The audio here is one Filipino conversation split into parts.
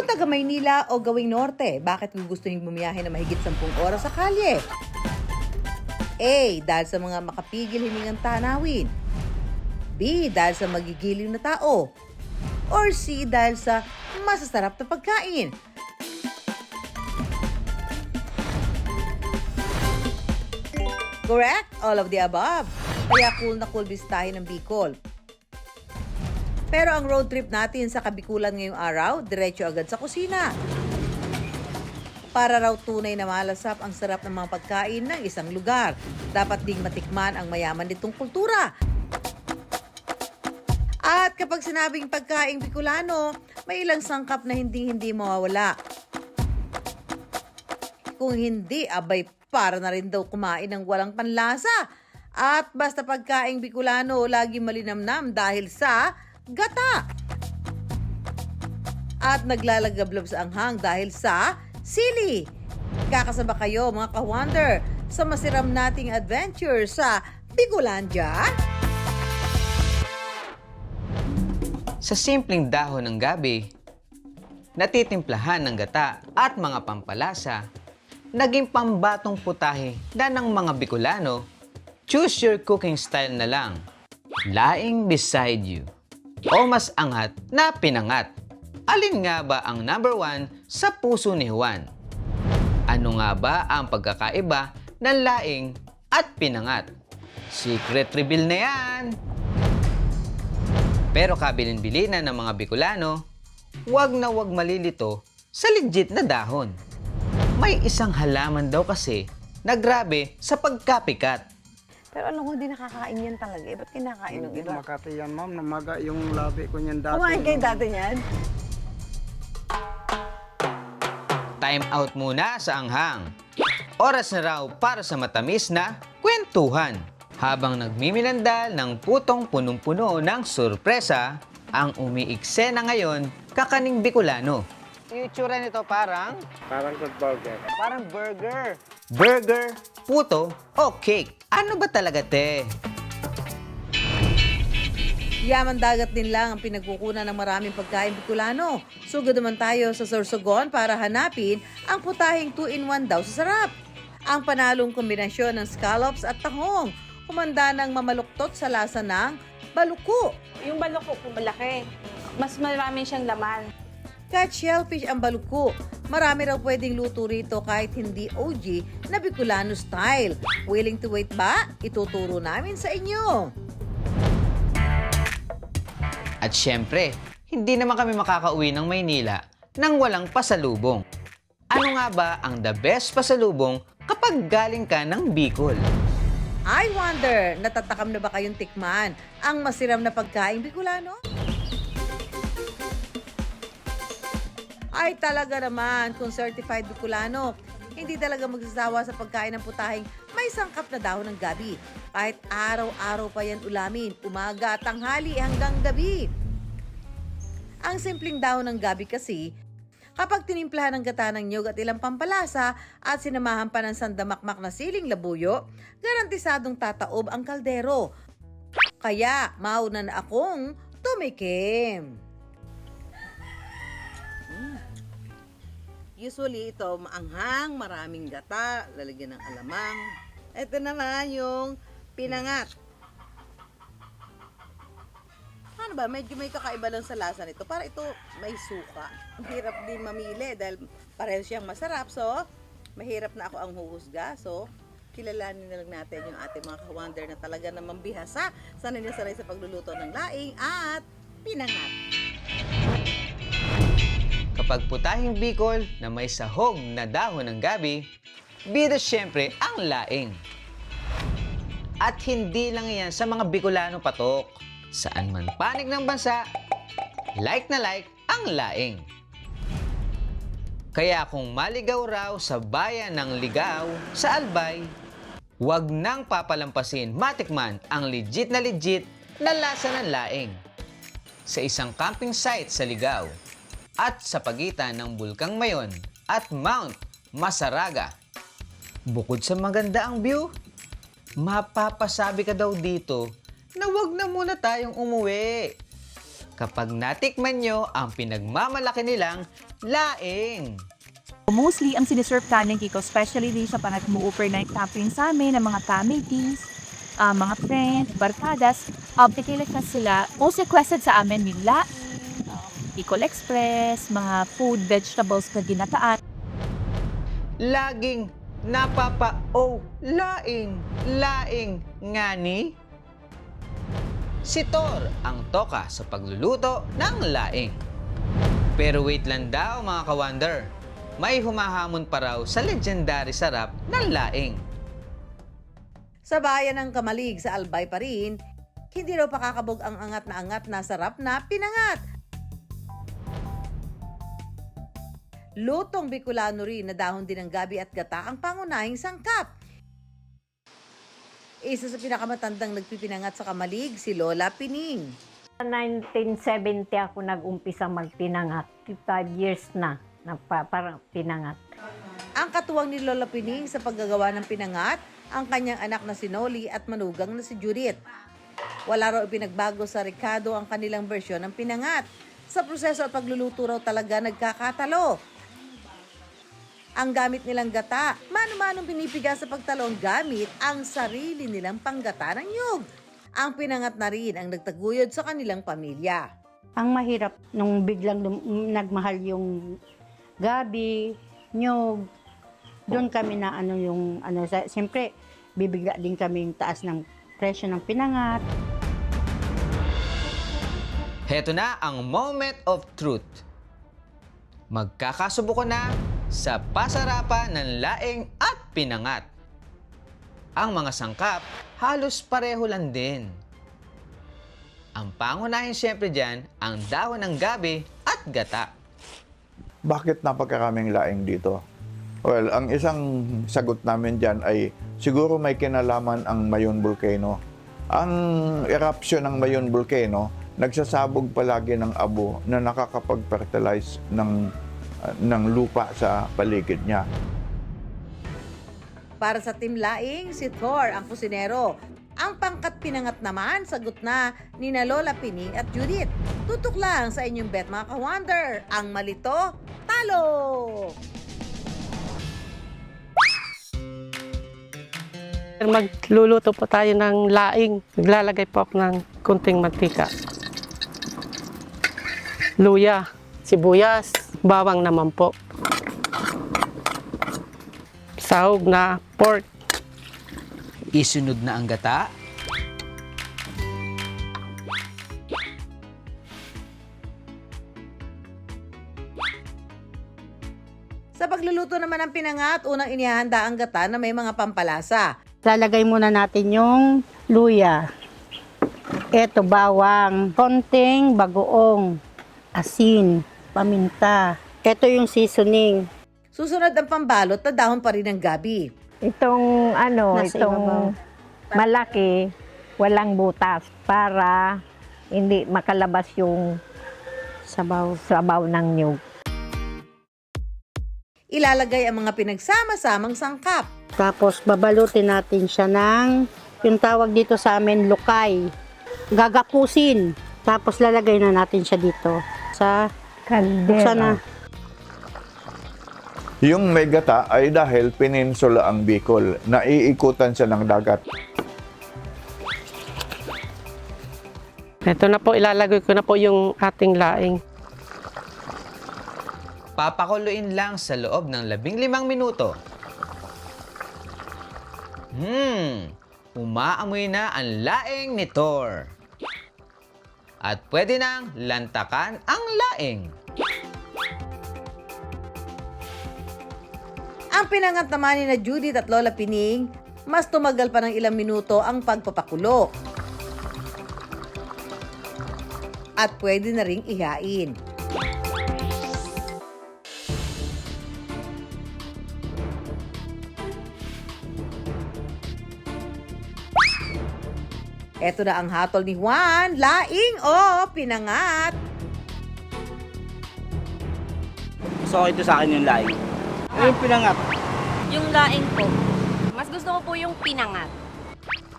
Kung taga Maynila o gawing norte, bakit gugustuhin bumiyahe na mahigit 10 oras sa kalye? A. Dahil sa mga makapigil hiningang tanawin. B. Dahil sa magigiliw na tao. Or C. Dahil sa masasarap na pagkain. Correct? All of the above. Kaya cool na cool bistahin ng Bicol. Pero ang road trip natin sa Kabikulan ngayong araw, diretso agad sa kusina. Para raw tunay na malasap ang sarap ng mga pagkain ng isang lugar, dapat ding matikman ang mayaman nitong kultura. At kapag sinabing pagkain Bicolano, may ilang sangkap na hindi mawawala. Kung hindi, abay para na rin daw kumain ng walang panlasa. At basta pagkain Bicolano, lagi malinamnam dahil sa gata. At naglalagablab sa anghang dahil sa sili. Kakasaba kayo mga ka-wonder sa masiram nating adventure sa Bicolandia. Sa simpleng dahon ng gabi, natitimplahan ng gata at mga pampalasa, naging pambatong putahe na ng mga Bicolano. Choose your cooking style na lang. Laing beside you. O mas angat na pinangat. Alin nga ba ang number 1 sa puso ni Juan? Ano nga ba ang pagkakaiba ng laing at pinangat? Secret reveal na yan! Pero kabilin-bilinan ng mga Bicolano, wag na wag malilito sa legit na dahon. May isang halaman daw kasi na grabe sa pagkapikat. Pero alam ko, hindi nakakain yan talaga. Ba't kinakain ng Hindi iba? Makati yan, ma'am. Namaga yung labi ko niyan dati. Kumain kayo dati niyan? Time out muna sa anghang. Oras na raw para sa matamis na kwentuhan. Habang nagmimilandal ng putong punong-puno ng sorpresa, ang umiiksena ngayon, kakaning Bicolano. Yung itsura nito parang Good burger. Parang burger. Burger, puto, o cake. Ano ba talaga, te? Yaman dagat din lang ang pinagkukunan ng maraming pagkain Bicolano. Sugod naman tayo sa Sorsogon para hanapin ang putahing 2-in-1 daw sa sarap. Ang panalong kombinasyon ng scallops at tahong. Kumanda ng mamaluktot sa lasa ng baluko. Yung baluko kung malaki, mas marami siyang laman. Kahit shellfish ang baluko, marami raw pwedeng luto rito kahit hindi OG na Bicolano style. Willing to wait ba? Ituturo namin sa inyo. At syempre, hindi naman kami makakauwi ng Maynila nang walang pasalubong. Ano nga ba ang the best pasalubong kapag galing ka ng Bicol? I wonder, natatakam na ba kayong tikman ang masiram na pagkain Bicolano? Ay talaga naman, kung certified Bicolano, hindi talaga magsasawa sa pagkain ng putahing may sangkap na dahon ng gabi. Kahit araw-araw pa yan ulamin, umaga, tanghali hanggang gabi. Ang simpleng dahon ng gabi kasi, kapag tinimplahan ng gata ng niyog at ilang pampalasa at sinamahan pa ng sandamakmak na siling labuyo, garantisadong tataob ang kaldero. Kaya, mauna na akong tumikim. Usually ito maanghang, maraming gata, lalagyan ng alamang. Ito naman yung pinangat. Ano ba, medyo may kakaiba lang sa lasa nito. Para ito may suka. Ang hirap din mamili dahil pareho siyang masarap. So, mahirap na ako ang huhusga. So, kilalanin na lang natin yung ating mga ka-wonder na talaga namang bihasa. Sanay na sanay sa pagluluto ng laing at pinangat. Kapag putahing Bicol na may sahog na dahon ng gabi, bida syempre ang laing. At hindi lang yan sa mga Bicolano patok. Saan man panig ng bansa, like na like ang laing. Kaya kung maligaw raw sa bayan ng Ligaw sa Albay, huwag nang papalampasin matikman ang legit na lasa ng laing. Sa isang camping site sa Ligaw at sa pagitan ng Bulkang Mayon at Mount Masaraga. Bukod sa maganda ang view, mapapasabi ka daw dito na wag na muna tayong umuwi. kapag natikman nyo ang pinagmamalaki nilang laing. Mostly, ang siniserve kanin, Kiko, especially din sa pangat mo overnight camping sa amin, ng mga families, mga friends, barkadas, particular na sila. Most requested sa amin yung Bicol Express, mga food, vegetables na ginataan. Laging laing ngani. Si Thor ang toka sa pagluluto ng laing. Pero wait lang daw mga ka-wonder, may humahamon pa raw sa legendary sarap ng laing. Sa bayan ng Kamalig sa Albay pa rin, hindi raw pakakabog ang angat na sarap na pinangat. Lutong Bicolano rin na dahon din ng gabi at gata ang pangunahing sangkap. Isa sa pinakamatandang nagpipinangat sa Kamalig, si Lola Pining. 1970 ako nag-umpisa magpinangat. 5 years na parang pinangat. Ang katuwang ni Lola Pining sa paggagawa ng pinangat, ang kanyang anak na si Noli at manugang na si Judith. Wala raw ipinagbago sa Ricardo ang kanilang bersyon ng pinangat. Sa proseso at pagluluto raw talaga nagkakatalo. Ang gamit nilang gata, mano-manong pinipiga sa pagtalon gamit ang sarili nilang panggata ng nyug. Ang pinangat na rin ang nagtaguyod sa kanilang pamilya. Ang mahirap nung biglang nagmahal yung gabi, nyug, doon kami na siyempre bibigla din kami yung taas ng presyo ng pinangat. Heto na ang moment of truth. Magkakasubukan na sa pasarapan ng laing at pinangat. Ang mga sangkap halos pareho lang din. Ang pangunahin siyempre dyan ang dahon ng gabi at gata. Bakit napagkaraming laing dito? Well, ang isang sagot namin dyan ay siguro may kinalaman ang Mayon Volcano. Ang eruption ng Mayon Volcano, nagsasabog palagi ng abo na nakakapag-fertilize ng lupa sa paligid niya. Para sa Team Laing, si Thor ang kusinero. Ang pangkat pinangat naman, sagot na ni na Lola Pining at Judith. Tutok lang sa inyong bet mga ka-wonder. Ang malito, talo! Magluluto po tayo ng laing. Naglalagay po ako ng kunting mantika. Luya, sibuyas, bawang naman po. Sahog na pork. Isunod na ang gata. Sa pagluluto naman ng pinangat, unang inihahanda ang gata na may mga pampalasa. Lalagay muna natin yung luya. Eto, bawang, konting bagoong, asin, paminta. Eto yung seasoning. Susunod ang pambalot na dahon pa rin ng gabi. Itong Nasa ibabaw. malaki, walang butas para hindi makalabas yung sabaw ng niyog. Ilalagay ang mga pinagsama-samang sangkap. Tapos babalutin natin siya ng, yung tawag dito sa amin, lukay. Gagapusin. Tapos lalagay na natin siya dito sa buksan na. Yung may gata ay dahil peninsula ang Bicol, naiikutan siya ng dagat. Ito na po, ilalagay ko na po yung ating laing. Papakuluin lang sa loob ng 15 minuto. Umaamoy na ang laing ni Thor. At pwede nang lantakan ang laing. Ang pinangat naman ni na Judith at Lola Pining, mas tumagal pa ng ilang minuto ang pagpapakulo. At pwede na ring ihain. Eto na ang hatol ni Juan, laing o pinangat. So ito sa akin yung laing. Yung pinangat. Yung laing po, mas gusto ko po yung pinangat.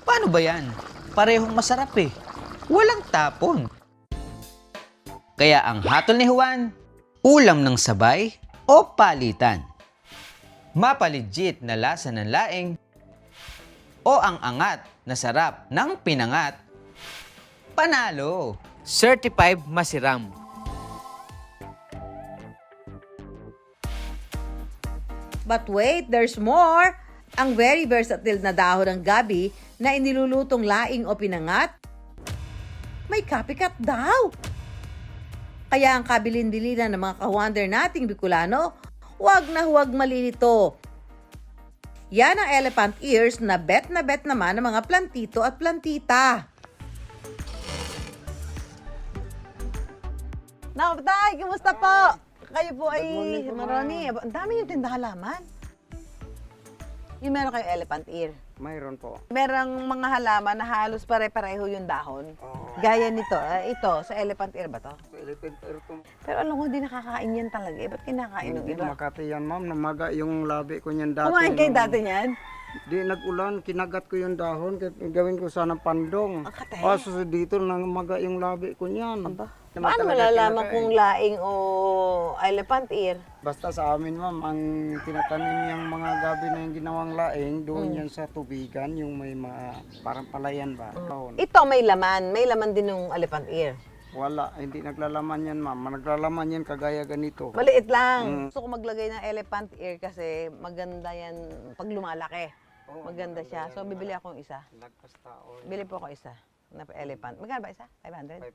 Paano ba yan? Parehong masarap eh. Walang tapon. Kaya ang hatol ni Juan, ulam ng sabay o palitan. Mapaligit na lasa ng laing o ang angat na sarap ng pinangat. Panalo! Certified Masiram. But wait, there's more! Ang very versatile na dahon ng gabi na inilulutong laing o pinangat, may copycat daw. Kaya ang kabilin-bilinan ng mga ka-wonder nating Bicolano, huwag na huwag malilito. Yan ang elephant ears na bet naman ng mga plantito at plantita. Nakapatay, kumusta po? Kayo po ay maroni. Ang dami yung tindahan halaman. Yung meron kayo elephant ear. Mayroon po. Merong mga halaman na halos pare-pareho yung dahon. Gaya nito. Ito, sa elephant ear ba to? Elephant ear po. Pero alam ko, hindi nakakain yan talaga. Ba't kinakain ng iba? Makati yan, ma'am. Namaga yung labi ko niyan dati. Kumain kayo dati niyan? Di nag-ulan, kinagat ko yung dahon, gawin ko sana pandong. Akate. So dito namaga yung labi ko niyan. Paano malalaman kung laing o elephant ear? Basta sa amin, ma'am, ang tinatanim yung mga gabi na yung ginawang laing, doon yan sa tubigan, yung may parang palayan ba? Ito may laman. May laman din ng elephant ear. Wala, hindi naglalaman yan, ma'am. Naglalaman yan kagaya ganito. Maliit lang. Gusto ko maglagay ng elephant ear kasi maganda yan pag lumalaki. Maganda siya. So, bibili akong isa. Bili po ako isa na elephant. Magkano ba isa? 500?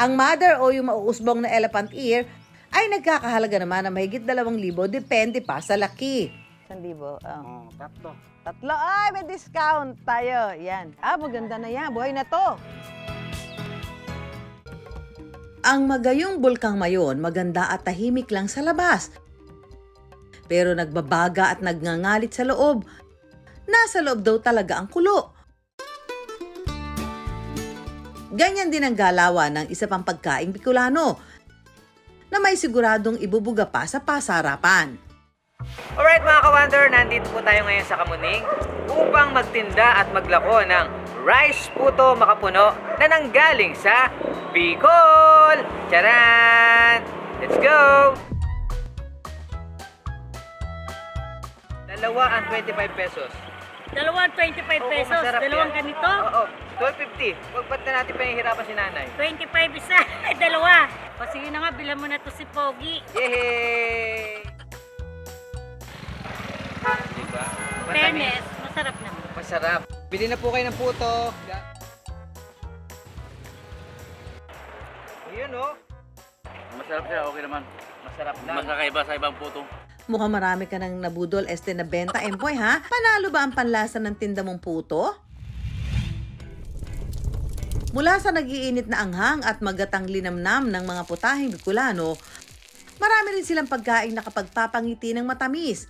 Ang mother o yung mauusbong na elephant ear ay nagkakahalaga naman ng mahigit 2,000 depende pa sa laki. 1,000. Tatlo. Tatlo. Ay, may discount tayo. Yan. Maganda na yan. Buhay na to. Ang magayong bulkang mayon maganda at tahimik lang sa labas. Pero nagbabaga at nagngangalit sa loob. Nasa loob daw talaga ang kulo. Ganyan din ang galawan ng isa pang pagkaing Bicolano na may siguradong ibubuga pa sa pasarapan. Alright mga ka-wonder, nandito po tayo ngayon sa Kamuning upang magtinda at maglako ng rice puto makapuno na nanggaling sa Bicol! Charan! Let's go! Dalawa ang 25 pesos. Dalawang 25 pesos, masarap dalawang yan. ganito. Oo, 12.50. Huwag ba't na natin pinahihirapan si nanay? 25 isa, dalawa. O sige na nga, bilan mo na to si Pogi. Yehey! Diba? Fairness, masarap naman. Masarap. Bili na po kayo ng puto. Ayun oh. Masarap siya, okay naman. Masarap lang. Mas kakaiba sa ibang puto. Mukhang marami ka nang nabudol na benta, Empoy, ha? Panalo ba ang panlasa ng tinda mong puto? Mula sa nagiinit na anghang at magatang linamnam ng mga putahing Bicolano, marami rin silang pagkain na kapagpapangiti ng matamis.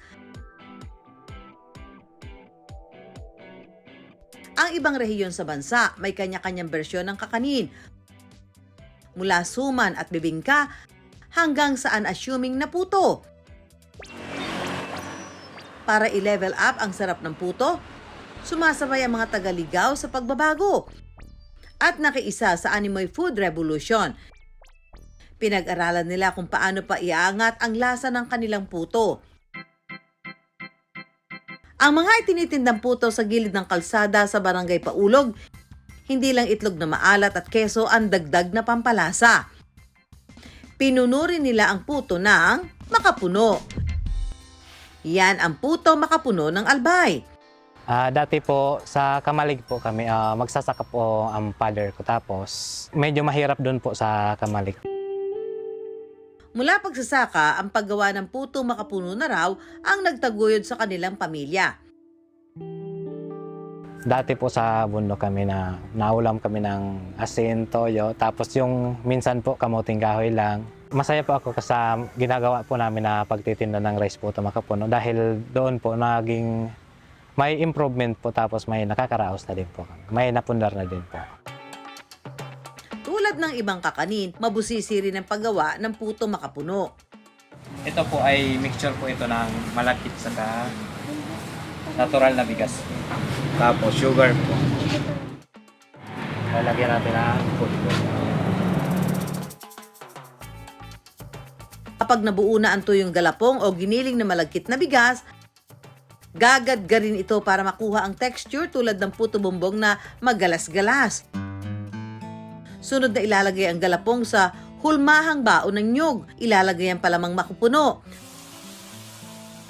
Ang ibang rehiyon sa bansa may kanya-kanyang bersyon ng kakanin. Mula suman at bibingka hanggang sa unassuming na puto. Para i-level up ang sarap ng puto, sumasabay ang mga tagaligaw sa pagbabago at nakiisa sa Animoy Food Revolution. Pinag-aralan nila kung paano pa iaangat ang lasa ng kanilang puto. Ang mga itinitindang puto sa gilid ng kalsada sa Barangay Paulog, hindi lang itlog na maalat at keso ang dagdag na pampalasa. Pinunuri nila ang puto ng makapuno. Yan ang puto makapuno ng Albay. Dati po sa Kamalig po kami, magsasaka po ang father ko. Tapos medyo mahirap doon po sa Kamalig. Mula pagsasaka, ang paggawa ng puto makapuno na raw ang nagtaguyod sa kanilang pamilya. Dati po sa bundok kami na naulam kami ng asin, toyo. Tapos yung minsan po kamuting kahoy lang. Masaya po ako sa ginagawa po namin na pagtitinda ng rice puto makapuno dahil doon po naging may improvement po tapos may nakakaraos na din po. May napundar na din po. Tulad ng ibang kakanin, mabusisi rin ang paggawa ng puto makapuno. Ito po ay mixture po ito ng malakit saka natural na bigas. Tapos sugar po. Lalagyan natin ng food po. Kapag nabuo na ang tuyong galapong o giniling na malagkit na bigas, gagadgarin ito para makuha ang texture tulad ng puto bumbong na magalas-galas. Sunod na ilalagay ang galapong sa hulmahang baon ng nyug. Ilalagay ang palamang makupuno.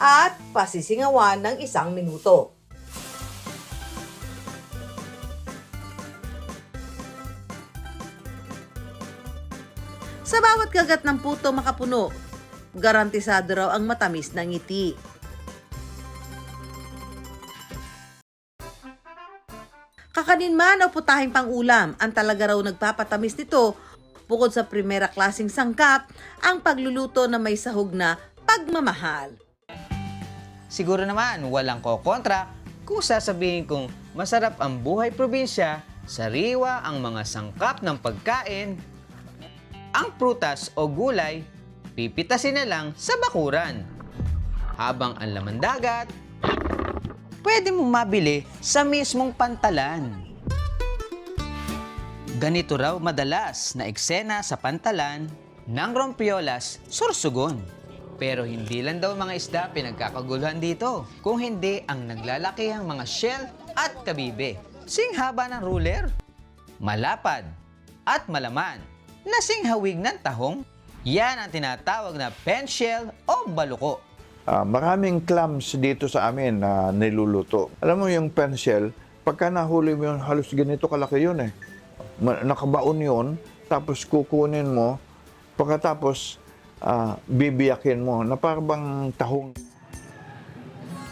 At pasisingawan ng 1 minuto. Sa bawat kagat ng puto makapuno, garantisado raw ang matamis na ngiti. Kakanin man o putahing pang-ulam, ang talaga raw nagpapatamis nito bukod sa primera klaseng sangkap, ang pagluluto na may sahog na pagmamahal. Siguro naman walang kokontra kung sasabihin kong masarap ang buhay probinsya, sariwa ang mga sangkap ng pagkain. Ang prutas o gulay, pipitasin na lang sa bakuran. Habang ang laman dagat, pwede mong mabili sa mismong pantalan. Ganito raw madalas na eksena sa pantalan ng Rompiolas, Sorsogon. Pero hindi lang daw mga isda pinagkakaguluhan dito, kung hindi ang naglalakihang mga shell at kabibe. Singhaba ng ruler, malapad at malaman na singhawig ng tahong. Yan ang tinatawag na pen shell o baluko. Maraming clams dito sa amin na niluluto. Alam mo yung pen shell, pagka nahuli mo yun, halos ganito kalaki yun eh. Nakabaon yun, tapos kukunin mo, pagkatapos bibiyakin mo na parang tahong.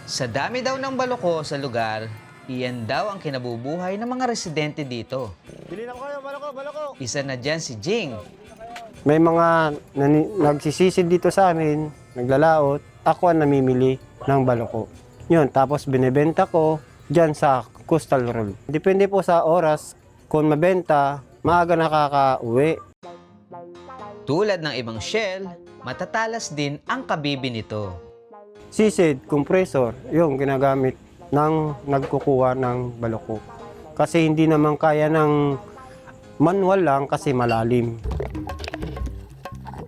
Sa dami daw ng baluko sa lugar, iyan daw ang kinabubuhay ng mga residente dito. Bili na kayo, baloko. Isa na dyan si Jing. May mga nagsisisid dito sa amin, naglalaot. Ako ang namimili ng baloko. Yun, tapos binibenta ko dyan sa Coastal Roll. Depende po sa oras, kung mabenta, maaga nakaka-uwi. Tulad ng ibang shell, matatalas din ang kabibi nito. Sisid, compressor, yung ginagamit ng nagkukuha ng baloko. Kasi hindi naman kaya ng manual lang kasi malalim.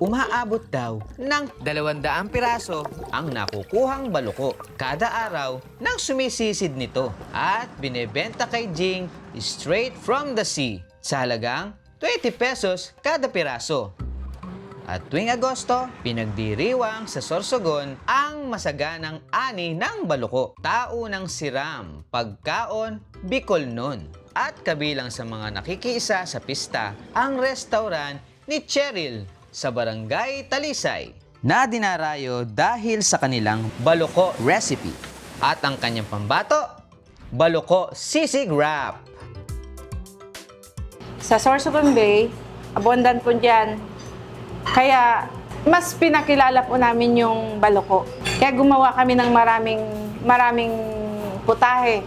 Umaabot daw ng 200 piraso ang nakukuhang baluko kada araw nang sumisisid nito at binebenta kay Jing straight from the sea sa halagang 20 pesos kada piraso. At tuwing Agosto, pinagdiriwang sa Sorsogon ang masaganang ani ng baluko, taunang siram, pagkaon, Bicolnon. At kabilang sa mga nakikiisa sa pista, ang restaurant ni Cheryl sa Barangay Talisay na dinarayo dahil sa kanilang baluko recipe. At ang kanyang pambato, baluko sisig wrap. Sa Sorsogon Bay, abundant po dyan. Kaya mas pinakilala po namin yung baluko. Kaya gumawa kami ng maraming putahe.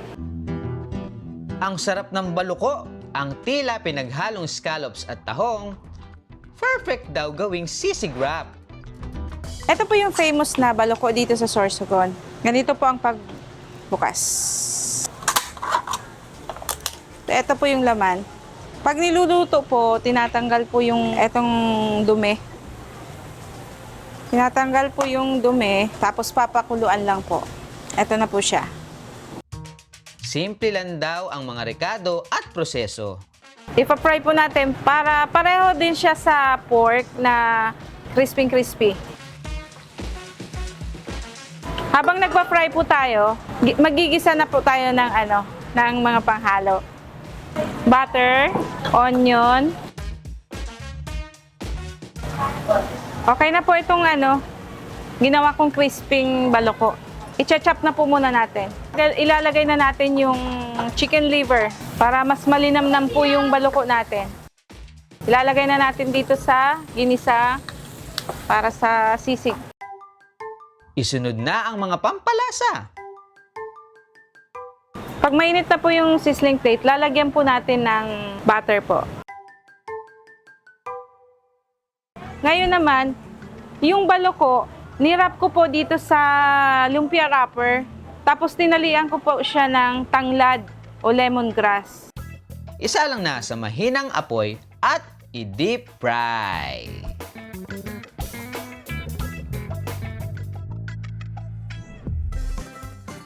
Ang sarap ng baluko, ang tila pinaghalong scallops at tahong, perfect daw gawing sisig wrap. Ito po yung famous na baluko dito sa Sorsogon. Ganito po ang pagbukas. Ito po yung laman. Pag niluluto po, tinatanggal po yung etong dumi. Tinatanggal po yung dumi, tapos papakuluan lang po. Ito na po siya. Simple lang daw ang mga rekado at proseso. Ipa-fry po natin para pareho din siya sa pork na crispy. Habang nagpa-fry po tayo, magigisa na po tayo ng mga panghalo. Butter, onion. Okay na po itong ginawa kong crisping baloko. I-chop na po muna natin. Ilalagay na natin yung chicken liver para mas malinamnam po yung baloko natin. Ilalagay na natin dito sa ginisa para sa sisig. Isunod na ang mga pampalasa. Pag mainit na po yung sizzling plate, lalagyan po natin ng butter po. Ngayon naman, yung baloko, nirap ko po dito sa lumpia wrapper. Tapos tinalian ko po siya ng tanglad o lemongrass. Isa lang na sa mahinang apoy at i-deep fry.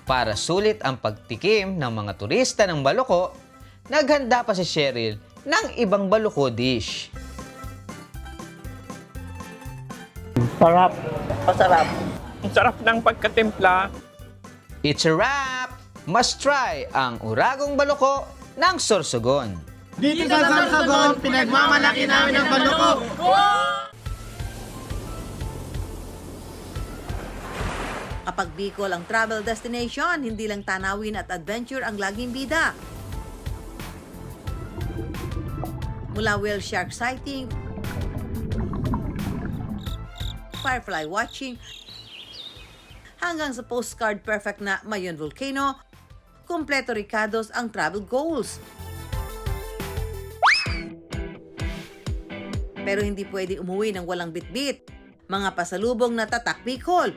Para sulit ang pagtikim ng mga turista ng baloko, naghanda pa si Cheryl ng ibang baloko dish. Sarap. Masarap. Ang sarap ng pagkatimpla. It's a wrap! Must try ang uragong baloko ng Sorsogon. Dito sa Sorsogon, pinagmamalaki namin ang baloko. Kapag Bicol ang travel destination, hindi lang tanawin at adventure ang laging bida. Mula whale shark sighting, firefly watching, hanggang sa postcard perfect na Mayon Volcano, kumpleto Ricados ang travel goals. Pero hindi pwede umuwi ng walang bitbit. Mga pasalubong na tatak Bicol.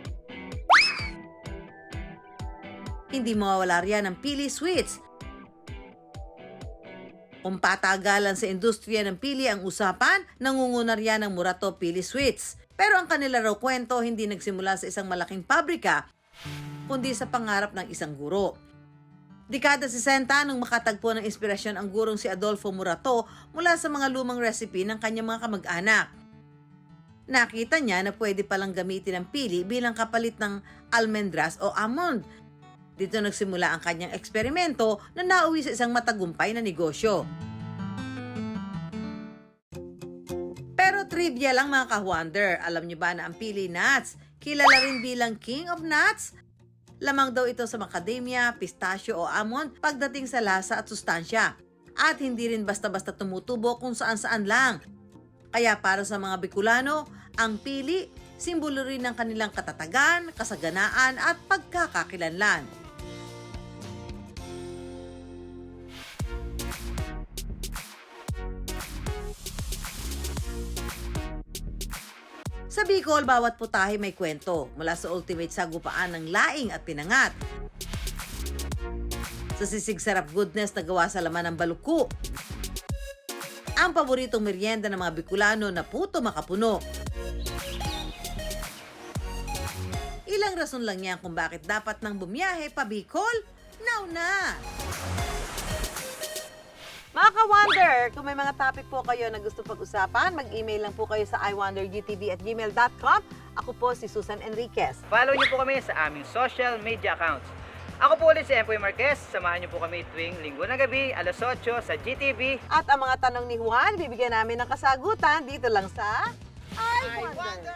Hindi mawawala riyan ang Pili Sweets. Kung patagalan sa industriya ng pili ang usapan, nangunguna riyan ang Murato Pili Sweets. Pero ang kanila raw kwento hindi nagsimula sa isang malaking pabrika, kundi sa pangarap ng isang guro. Dekada 60 nung makatagpo ng inspirasyon ang gurong si Adolfo Murato mula sa mga lumang recipe ng kanyang mga kamag-anak. Nakita niya na pwede palang gamitin ang pili bilang kapalit ng almendras o almond. Dito nagsimula ang kanyang eksperimento na nauwi sa isang matagumpay na negosyo. Pero trivia lang mga ka-wonder, alam niyo ba na ang pili nuts, kilala rin bilang King of Nuts? Lamang daw ito sa macadamia, pistachio o almond pagdating sa lasa at sustansya. At hindi rin basta-basta tumutubo kung saan-saan lang. Kaya para sa mga Bicolano, ang pili, simbolo rin ng kanilang katatagan, kasaganaan at pagkakakilanlan. Sa Bicol, bawat putahe may kwento, mula sa ultimate sagupaan ng laing at pinangat, sa sisig sarap goodness na gawa sa laman ng baluko, ang paboritong merienda ng mga Bicolano na puto makapuno. Ilang rason lang yan kung bakit dapat nang bumiyahe pa Bicol? Now na! Mga ka-wonder, kung may mga topic po kayo na gusto pag-usapan, mag-email lang po kayo sa iwondergtv@gmail.com. Ako po si Susan Enriquez. Follow niyo po kami sa aming social media accounts. Ako po ulit si Empoy Marquez. Samahan niyo po kami tuwing linggo na gabi, alas 8 sa GTV. At ang mga tanong ni Juan, bibigyan namin ng kasagutan dito lang sa I Wonder.